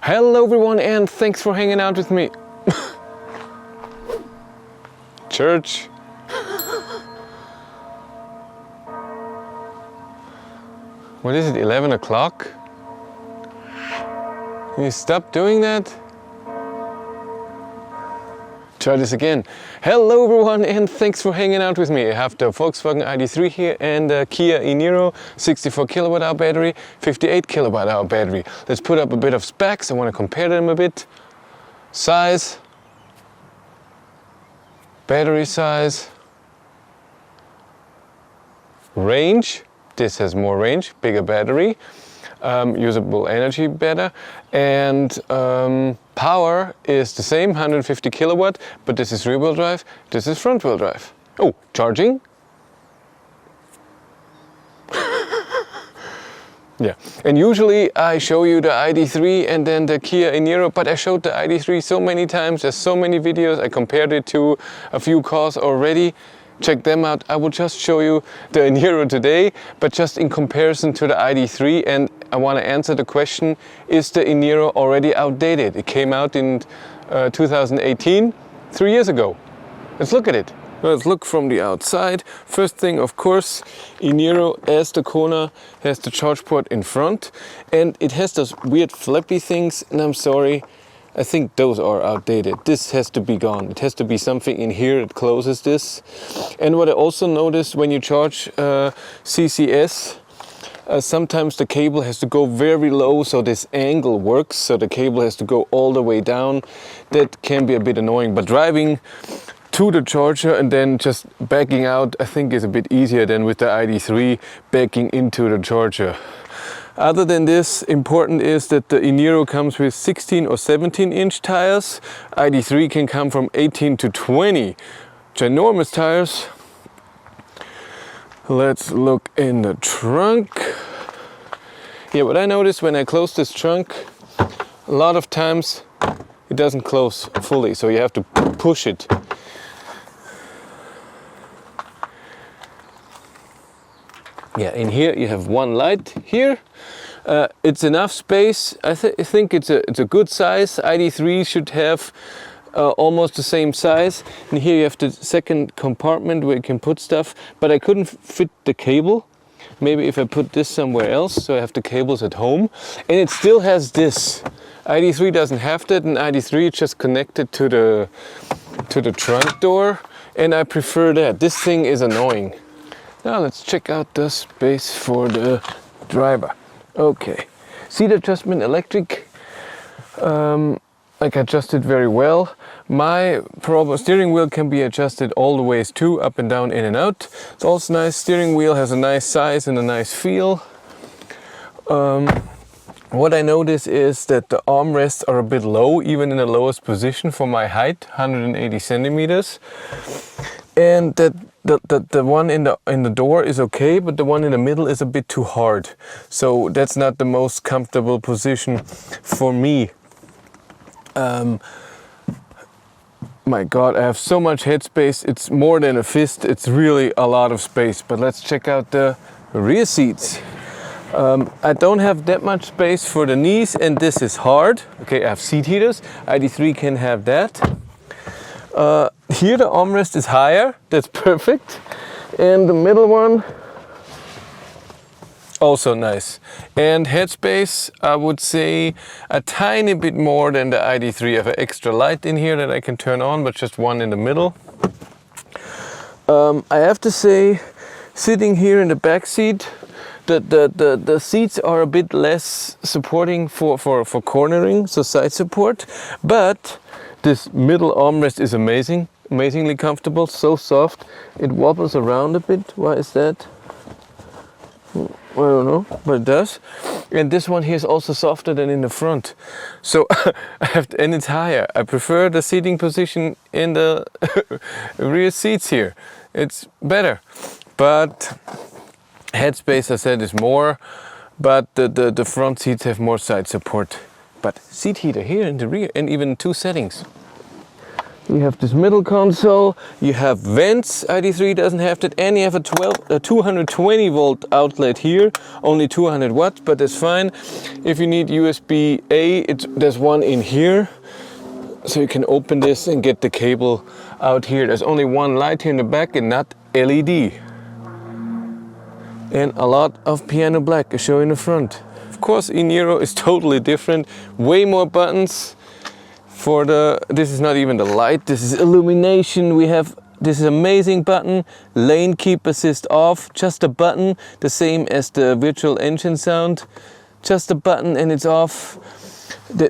Hello everyone and thanks for hanging out with me. Church. What is it, 11 o'clock? Can you stop doing that? Try this again. Hello everyone and thanks for hanging out with me. I have the Volkswagen Id.3 here and the Kia eNiro 64 kilowatt hour battery, 58 kilowatt hour battery. Let's put up a bit of specs. I want to compare them a bit. Size, battery size, range. This has more range, bigger battery, usable energy better, and power is the same, 150 kilowatt, but this is rear-wheel drive, this is front-wheel drive. Oh, charging? Yeah, and usually I show you the Id.3 and then the Kia eNiro, but I showed the Id.3 so many times, there's so many videos, I compared it to a few cars already. Check them out. I will just show you the eNiro today, but just in comparison to the Id.3, and I want to answer the question, is the eNiro already outdated? It came out in 2018, 3 years ago. Let's look at it. Let's look from the outside. First thing, of course, eNiro, as the Kona, has the charge port in front, and it has those weird flappy things, and I'm sorry, I think those are outdated. This has to be gone. It has to be something in here that closes this. And what I also noticed when you charge CCS, sometimes the cable has to go very low so this angle works. So the cable has to go all the way down. That can be a bit annoying. But driving to the charger and then just backing out, I think is a bit easier than with the Id.3 backing into the charger. Other than this, important is that the eNiro comes with 16 or 17 inch tires. Id.3 can come from 18 to 20. Ginormous tires. Let's look in the trunk. Yeah, what I noticed when I close this trunk, a lot of times it doesn't close fully, so you have to push it. Yeah, in here you have one light here. It's enough space. I think it's a good size. Id.3 should have almost the same size. And here you have the second compartment where you can put stuff, but I couldn't fit the cable. Maybe if I put this somewhere else, so I have the cables at home. And it still has this. Id.3 doesn't have that, and Id.3 is just connected to the trunk door, and I prefer that. This thing is annoying. Now let's check out the space for the driver. Okay, seat adjustment electric. I can adjust it very well. My steering wheel can be adjusted all the ways too, up and down, in and out. It's also nice. Steering wheel has a nice size and a nice feel. What I notice is that the armrests are a bit low, even in the lowest position for my height, 180 centimeters. And that the one in the door is okay, but the one in the middle is a bit too hard. So that's not the most comfortable position for me. My God, I have so much headspace. It's more than a fist. It's really a lot of space. But let's check out the rear seats. I don't have that much space for the knees, and this is hard. Okay, I have seat heaters. Id.3 can have that. Here the armrest is higher, that's perfect. And the middle one, also nice. And headspace, I would say a tiny bit more than the Id.3. I have an extra light in here that I can turn on, but just one in the middle. I have to say, sitting here in the back seat, the seats are a bit less supporting for cornering, so side support, but this middle armrest is amazingly comfortable, so soft. It wobbles around a bit. Why is that? I don't know, but it does. And this one here is also softer than in the front. So and it's higher. I prefer the seating position in the rear seats here. It's better. But headspace, I said, is more, but the front seats have more side support. But seat heater here in the rear, and even two settings. You have this middle console, you have vents, ID.3 doesn't have that, and you have a 220 volt outlet here, only 200 watts, but that's fine. If you need USB-A, there's one in here, so you can open this and get the cable out here. There's only one light here in the back and not LED. And a lot of piano black is showing in the front. Of course, eNiro is totally different, way more buttons. This is not even the light, this is illumination. We have this amazing button, lane keep assist off, just a button, the same as the virtual engine sound. Just a button and it's off.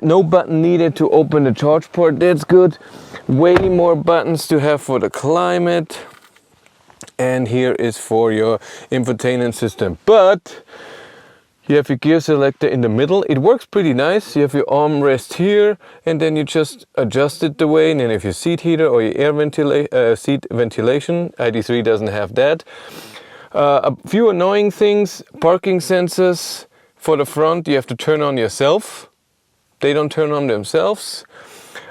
No button needed to open the charge port, that's good. Way more buttons to have for the climate. And here is for your infotainment system. But you have your gear selector in the middle. It works pretty nice. You have your armrest here, and then you just adjust it the way. And then if your seat heater or your air seat ventilation, ID.3 doesn't have that. A few annoying things: parking sensors for the front. You have to turn on yourself. They don't turn on themselves.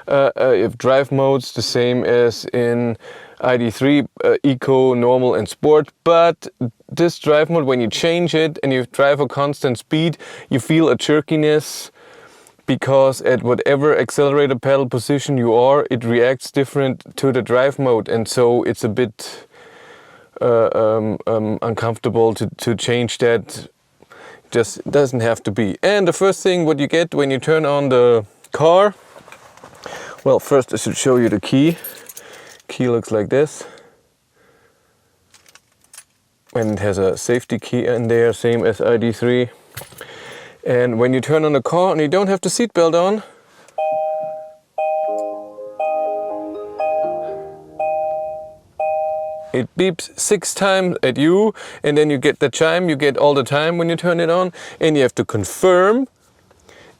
If drive modes, the same as in ID.3, Eco, Normal and Sport, but this drive mode, when you change it and you drive a constant speed, you feel a jerkiness, because at whatever accelerator pedal position you are, it reacts different to the drive mode, and so it's a bit uncomfortable to change that. Just doesn't have to be. And the first thing what you get when you turn on the car, well, first I should show you the key. Key looks like this, and it has a safety key in there, same as ID.3. And when you turn on the car and you don't have the seatbelt on, it beeps 6 times at you, and then you get the chime you get all the time when you turn it on, and you have to confirm.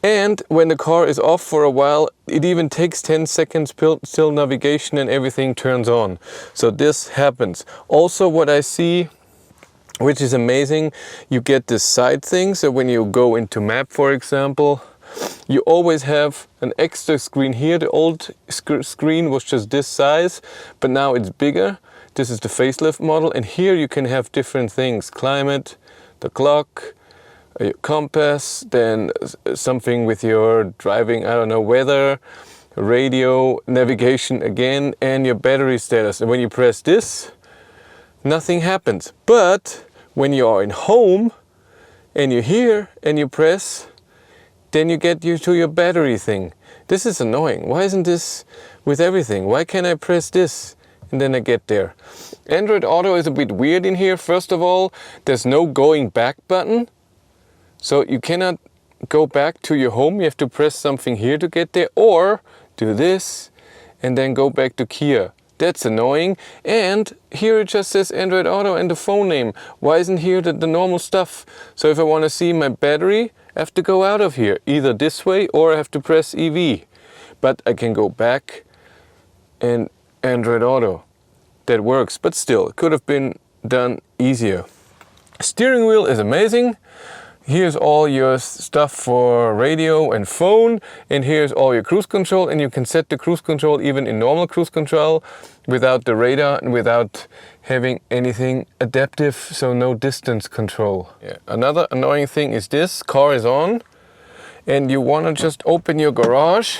And when the car is off for a while, it even takes 10 seconds till navigation and everything turns on. So this happens. Also, what I see, which is amazing, you get this side thing. So when you go into map, for example, you always have an extra screen here. The old screen was just this size, but now it's bigger. This is the facelift model, and here you can have different things: climate, the clock, your compass, then something with your driving, I don't know, weather, radio, navigation again, and your battery status. And when you press this, nothing happens. But when you are in home and you're here and you press, then you get to your battery thing. This is annoying. Why isn't this with everything? Why can't I press this and then I get there? Android Auto is a bit weird in here. First of all, there's no going back button. So you cannot go back to your home. You have to press something here to get there, or do this and then go back to Kia. That's annoying. And here it just says Android Auto and the phone name. Why isn't here the normal stuff? So if I want to see my battery, I have to go out of here, either this way or I have to press EV. But I can go back and Android Auto. That works, but still, it could have been done easier. Steering wheel is amazing. Here's all your stuff for radio and phone, and here's all your cruise control, and you can set the cruise control even in normal cruise control without the radar and without having anything adaptive, so no distance control. Yeah. Another annoying thing is this: car is on and you want to just open your garage.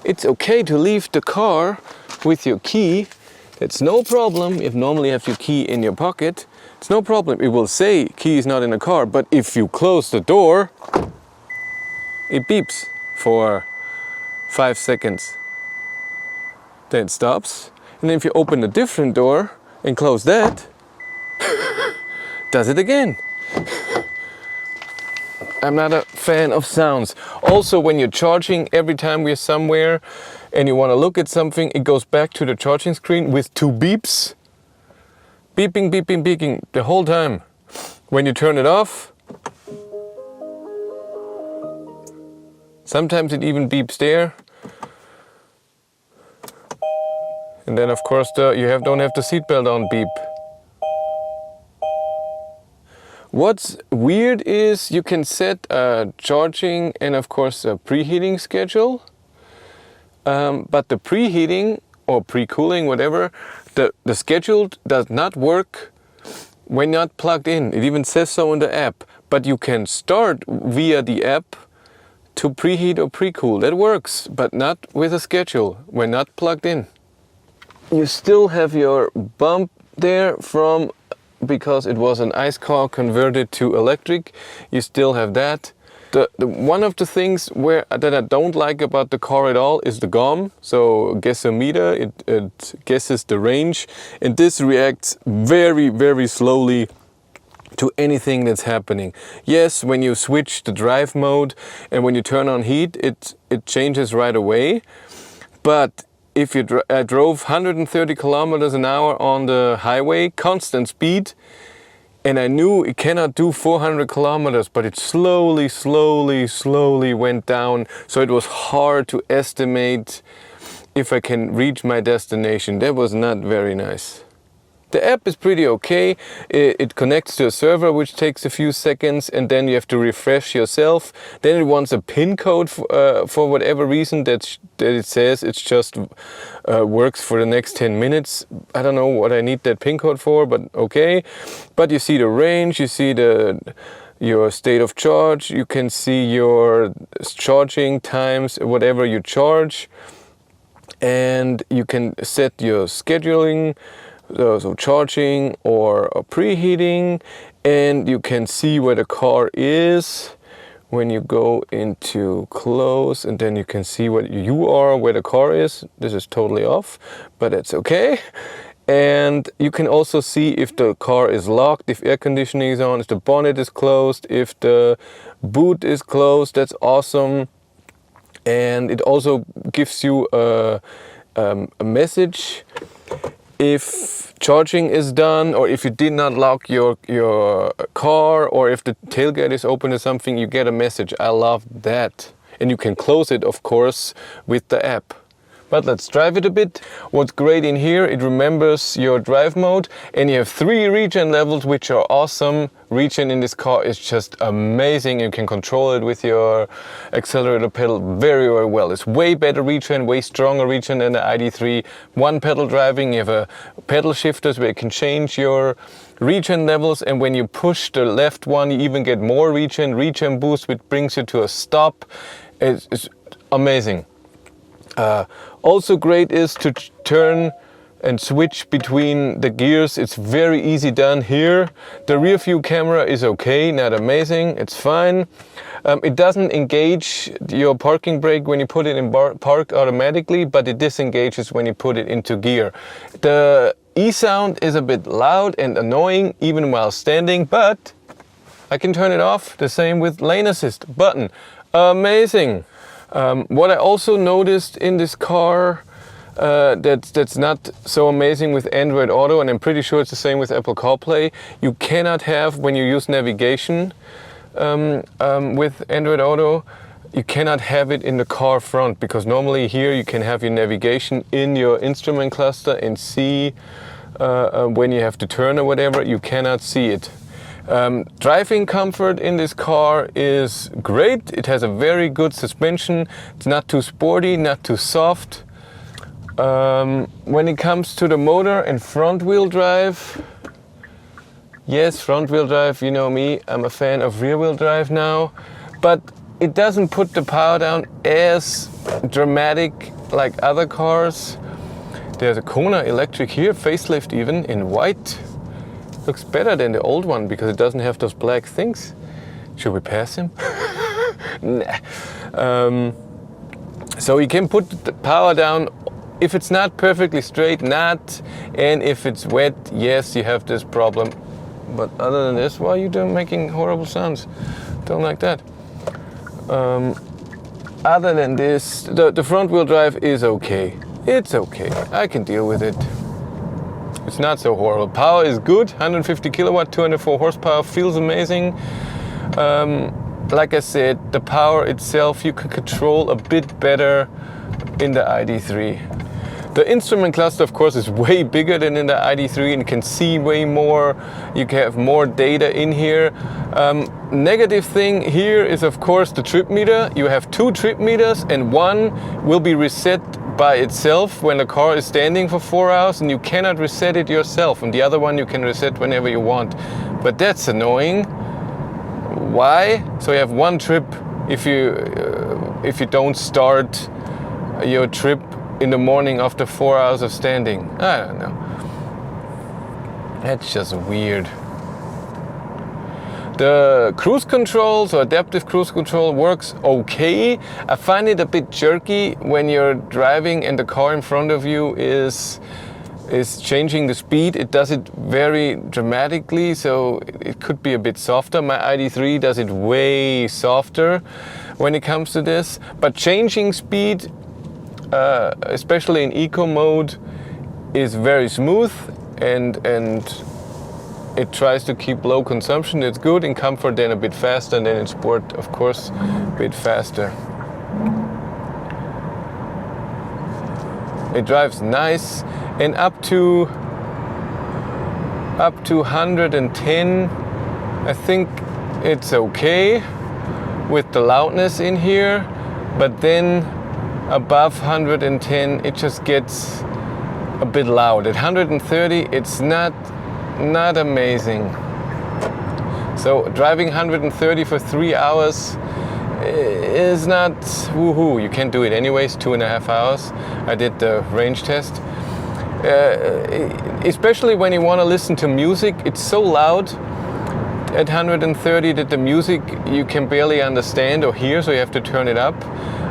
It's okay to leave the car with your key. It's no problem. If normally you have your key in your pocket, it's no problem. It will say key is not in the car, but if you close the door, it beeps for 5 seconds. Then it stops. And then if you open a different door and close that, does it again. I'm not a fan of sounds. Also, when you're charging, every time we're somewhere and you want to look at something, it goes back to the charging screen with 2 beeps. Beeping, beeping, beeping the whole time. When you turn it off, sometimes it even beeps there. And then of course don't have the seatbelt on beep. What's weird is you can set a charging and of course a preheating schedule. But the preheating or pre-cooling, whatever, the schedule does not work when not plugged in. It even says so in the app. But you can start via the app to preheat or pre-cool. That works, but not with a schedule when not plugged in. You still have your bump there from, because it was an ICE car converted to electric, you still have that. One of the things that I don't like about the car at all is the GOM, so guessometer, it guesses the range, and this reacts very, very slowly to anything that's happening. Yes, when you switch the drive mode and when you turn on heat, it changes right away, but if I drove 130 kilometers an hour on the highway, constant speed, and I knew it cannot do 400 kilometers, but it slowly went down. So it was hard to estimate if I can reach my destination. That was not very nice. The app is pretty okay. It connects to a server, which takes a few seconds, and then you have to refresh yourself. Then it wants a PIN code for whatever reason that it says it's just works for the next 10 minutes. I don't know what I need that PIN code for, but okay. But you see the range, you see your state of charge, you can see your charging times, whatever you charge, and you can set your scheduling. So charging or preheating, and you can see where the car is when you go into close, and then you can see what you are, where the car is. This is totally off, but it's okay. And you can also see if the car is locked, if air conditioning is on, if the bonnet is closed, if the boot is closed. That's awesome. And it also gives you a message if charging is done, or if you did not lock your car, or if the tailgate is open or something, you get a message. I love that. And you can close it, of course, with the app. But let's drive it a bit. What's great in here, it remembers your drive mode, and you have 3 regen levels, which are awesome. Regen in this car is just amazing. You can control it with your accelerator pedal very, very well. It's way better regen, way stronger regen than the Id.3. One pedal driving, you have a pedal shifters where you can change your regen levels, and when you push the left one, you even get more regen boost, which brings you to a stop. It's amazing. Also great is to turn and switch between the gears. It's very easy done here. The rear view camera is okay, not amazing, it's fine. It doesn't engage your parking brake when you put it in park automatically, but it disengages when you put it into gear. The e-sound is a bit loud and annoying even while standing, but I can turn it off. The same with lane assist button. Amazing. What I also noticed in this car that's not so amazing with Android Auto, and I'm pretty sure it's the same with Apple CarPlay, you cannot have, when you use navigation with Android Auto, you cannot have it in the car front, because normally here you can have your navigation in your instrument cluster and see when you have to turn or whatever. You cannot see it. Driving comfort in this car is great. It has a very good suspension. It's not too sporty, not too soft. When it comes to the motor and front wheel drive, yes, front wheel drive, you know me, I'm a fan of rear wheel drive now, but it doesn't put the power down as dramatic like other cars. There's a Kona electric here, facelift even, in white. Looks better than the old one because it doesn't have those black things. Should we pass him? Nah. So you can put the power down if it's not perfectly straight, not, and if it's wet, yes, you have this problem. But other than this, why are you making horrible sounds? Don't like that. Other than this, the front wheel drive is okay. It's okay, I can deal with it. It's not so horrible. Power is good, 150 kilowatt, 204 horsepower, feels amazing. Like I said, the power itself you can control a bit better in the Id.3. The instrument cluster, of course, is way bigger than in the Id.3 and can see way more. You can have more data in here. Negative thing here is, of course, the trip meter. You have 2 trip meters, and one will be reset by itself when the car is standing for 4 hours, and you cannot reset it yourself. And the other one you can reset whenever you want. But that's annoying. Why? So you have one trip if you don't start your trip in the morning after 4 hours of standing. I don't know. That's just weird. The cruise control, so adaptive cruise control, works okay. I find it a bit jerky when you're driving and the car in front of you is changing the speed. It does it very dramatically, so it could be a bit softer. My ID.3 does it way softer when it comes to this. But changing speed, especially in eco mode, is very smooth, and it tries to keep low consumption. It's good in comfort, then a bit faster, and then in sport, of course, a bit faster. It drives nice, and up to 110, I think it's okay with the loudness in here, but then above 110 it just gets a bit loud. At 130 it's not amazing. So driving 130 for 3 hours is not woohoo. You can't do it anyways, 2.5 hours. I did the range test. Especially when you want to listen to music, it's so loud at 130 that the music you can barely understand or hear, so you have to turn it up.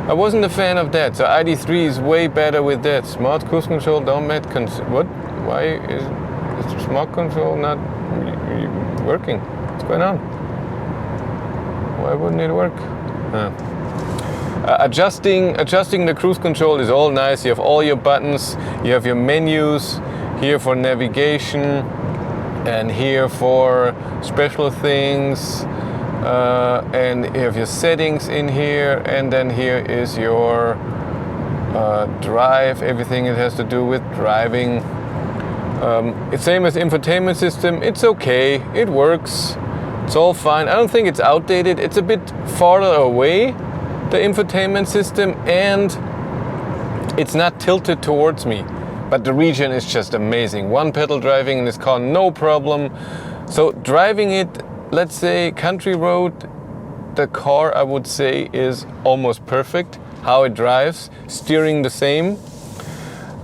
I wasn't a fan of that, so ID.3 is way better with that. Smart cruise control, what? Why is smart control not working? What's going on? Why wouldn't it work? Adjusting the cruise control is all nice. You have all your buttons, you have your menus here for navigation and here for special things, and you have your settings in here, and then here is your drive, everything it has to do with driving. It's same as infotainment system. It's okay, it works, it's all fine. I don't think it's outdated. It's a bit farther away, the infotainment system, and it's not tilted towards me. But the regen is just amazing. One pedal driving in this car, no problem. So driving it, let's say country road, the car I would say is almost perfect. How it drives, steering the same.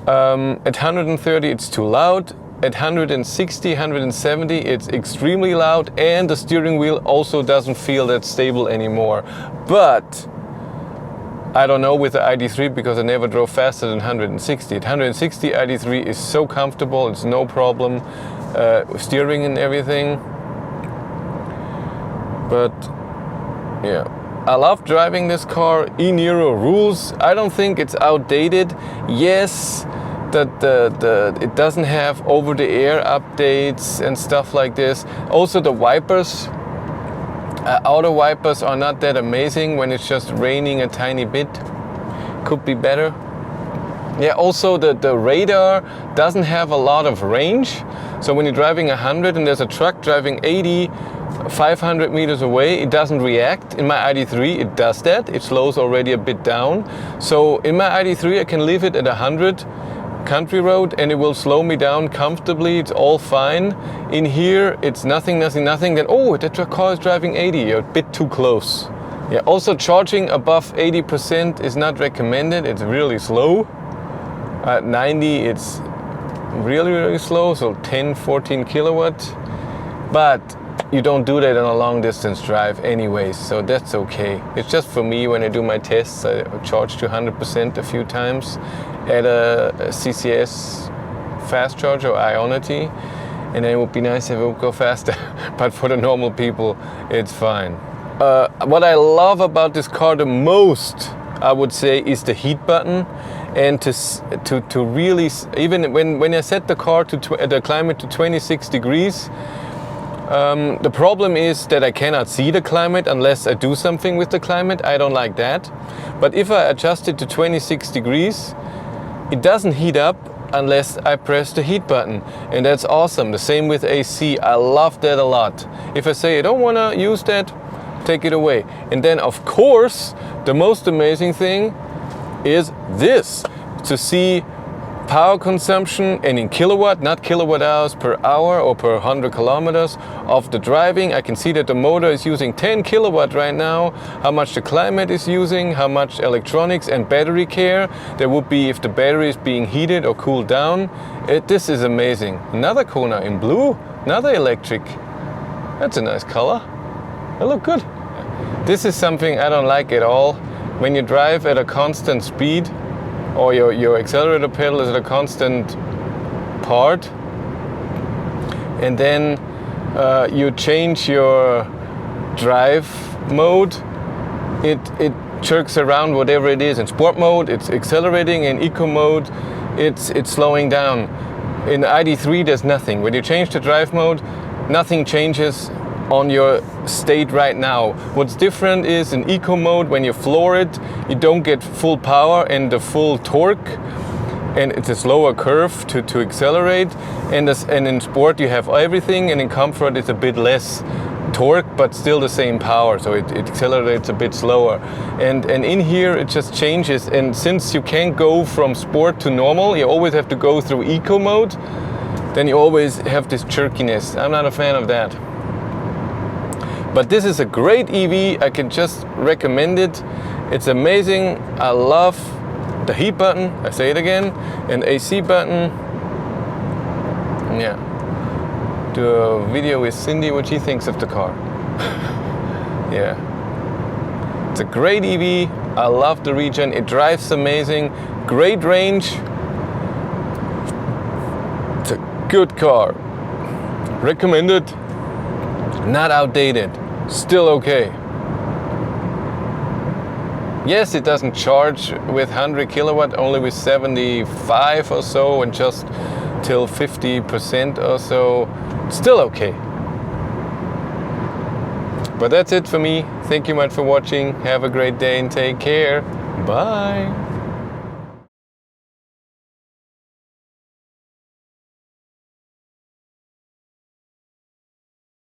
At 130 it's too loud. At 160, 170 it's extremely loud, and the steering wheel also doesn't feel that stable anymore. But I don't know with the ID.3 because I never drove faster than 160. At 160 ID.3 is so comfortable, it's no problem, steering and everything. But yeah, I love driving this car. eNiro rules. I don't think it's outdated. Yes, that it doesn't have over-the-air updates and stuff like this. Also the wipers, outer wipers are not that amazing when it's just raining a tiny bit. Could be better. Yeah, also the radar doesn't have a lot of range. So when you're driving 100 and there's a truck driving 80, 500 meters away, it doesn't react. In my ID.3 it does that. It slows already a bit down. So in my ID.3 I can leave it at 100 country road and it will slow me down comfortably. It's all fine. In here it's nothing. Then oh, that car is driving 80. You're a bit too close. Yeah. Also charging above 80% is not recommended. It's really slow. At 90 it's really slow. So 10-14 kilowatt. But you don't do that on a long distance drive anyways, so that's okay. It's just for me when I do my tests, I charge to 100% a few times at a CCS fast charger or Ionity, and then it would be nice if it would go faster. But for the normal people, it's fine. What I love about this car the most, I would say, is the heat button. And to really, even when I set the car to the climate to 26 degrees, the problem is that I cannot see the climate unless I do something with the climate. I don't like that. But if I adjust it to 26 degrees, it doesn't heat up unless I press the heat button. And that's awesome. The same with AC. I love that a lot. If I say I don't want to use that, take it away. And then of course, the most amazing thing is this. to see power consumption and in kilowatt, not kilowatt hours per hour or per 100 kilometers of the driving. I can see that the motor is using 10 kilowatt right now, how much the climate is using, how much electronics and battery care there would be if the battery is being heated or cooled down. This is amazing. Another Kona in blue, another electric. That's a nice color. They look good. This is something I don't like at all. When you drive at a constant speed, or your accelerator pedal is at a constant part, and then you change your drive mode, it jerks around whatever it is. In sport mode, it's accelerating. In eco mode, it's slowing down. In Id.3, there's nothing. When you change the drive mode, nothing changes on your state right now. What's different is in eco mode, when you floor it, you don't get full power and the full torque, and it's a slower curve to accelerate. And in sport you have everything, and in comfort it's a bit less torque but still the same power, so it accelerates a bit slower. And in here it just changes, and since you can't go from sport to normal, you always have to go through eco mode, then you always have this jerkiness. I'm not a fan of that. But this is a great EV, I can just recommend it. It's amazing. I love the heat button, I say it again, and AC button. Yeah. Do a video with Cindy, what she thinks of the car. Yeah. It's a great EV, I love the Regen, it drives amazing, great range. It's a good car. Recommended, not outdated. Still okay. Yes, it doesn't charge with 100 kilowatt, only with 75 or so, and just till 50% or so. Still okay. But that's it for me. Thank you much for watching. Have a great day and take care. Bye.